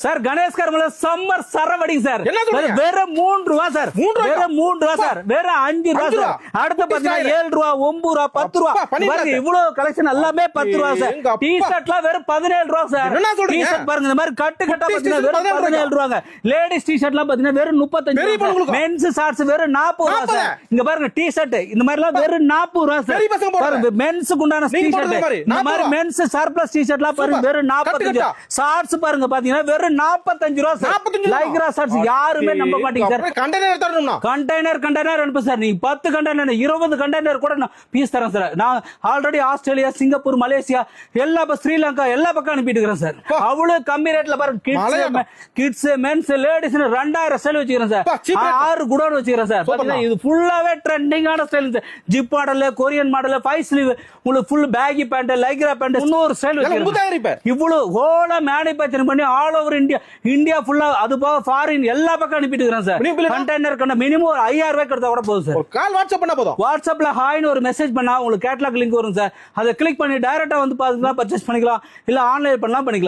Sir Ganesh கர்மல summer சரவடிங்க sir. வெறும் 3 ரூபா சார். வெறும் 3 ரூபா சார். வெறும் 5 ரூபா சார். அடுத்து பாத்தீங்கன்னா 7 ரூபா 9 ரூபா 10 ரூபா. பாருங்க இவ்வளவு கலெக்ஷன் எல்லாமே 10 ரூபா சார். டி ஷர்ட்லாம் வெறும் 17 ரூபா சார். டி ஷர்ட் பாருங்க இந்த மாதிரி கட்டு கட்டா பாத்தீங்கன்னா வெறும் 17 ரூபாங்க. லேடிஸ் டி ஷர்ட்லாம் பாத்தீங்கன்னா வெறும் 35 ரூபா. மென்ஸ் ஷார்ட்ஸ் வெறும் 40 ரூபா சார். இங்க பாருங்க டி ஷர்ட் இந்த மாதிரி எல்லாம் வெறும் 40 ரூபா சார். பாருங்க மென்ஸ்க்கு உண்டான டி ஷர்ட் இந்த மாதிரி மென்ஸ் சர்ப்ளஸ் டி ஷர்ட்லாம் பாருங்க வெறும் 45. ஷார்ட்ஸ் பாருங்க பாத்தீங்கன்னா வெறும் 45 ரூபா சார். லைக்ரா ஷார்ட்ஸ் யாருமே நம்ப மாட்டீங்க சார். கண்டெய்னர் தரணும்னா கண்டெய்னர் அனுப்பு சார். நீ 10 கண்டெய்னர் 20 கண்டெய்னர் கூட நான் பீஸ் தரேன் சார். நான் ஆல்ரெடி ஆஸ்திரேலியா சிங்கப்பூர் மலேசியா எல்லா ஸ்ரீலங்கா எல்லா பக்கம் அனுப்பிட்டு இருக்கேன் சார். அவ்வளவு கம்மி ரேட்ல பாருங்க. கிட்ஸ் மென்ஸ் லேடிஸ் 2000 ஸ்டைல் வச்சுக்கிறேன் சார். 6 குடோன் வச்சுக்கிறேன் சார். பாத்தீங்கன்னா இது ஃபுல்லாவே ட்ரெண்டிங்கான style sir. Zip model Korean model 5 sleeve உங்களுக்கு full baggy pant Lycra pant 300 style வச்சுக்கிறேன். இவ்வளவு ஹோலா மேனுஃபேக்சரிங் பண்ணி ஆல் ஓவர் இந்தியா ஃபுல்லா அது போக ஃபாரின் எல்லா பக்கம் அனுப்பிட்டு இருக்கேன் சார். கண்டெய்னர் மினிமம் 5000 ரூபாய் கொடுத்தா கூட போதும் சார். கால் வாட்ஸ்அப் பண்ணா போதும். வாட்ஸ்அப்ல ஹாய்னு ஒரு மெசேஜ் பண்ணா உங்களுக்கு கேட்டலாக் லிங்க் வரும் சார். அதை கிளிக் பண்ணி டைரக்டா வந்து பாத்தீங்கன்னா பர்ச்சேஸ் பண்ணிக்கலாம். இல்ல ஆன்லைன் பண்ணலாம் பண்ணிக்கலாம்.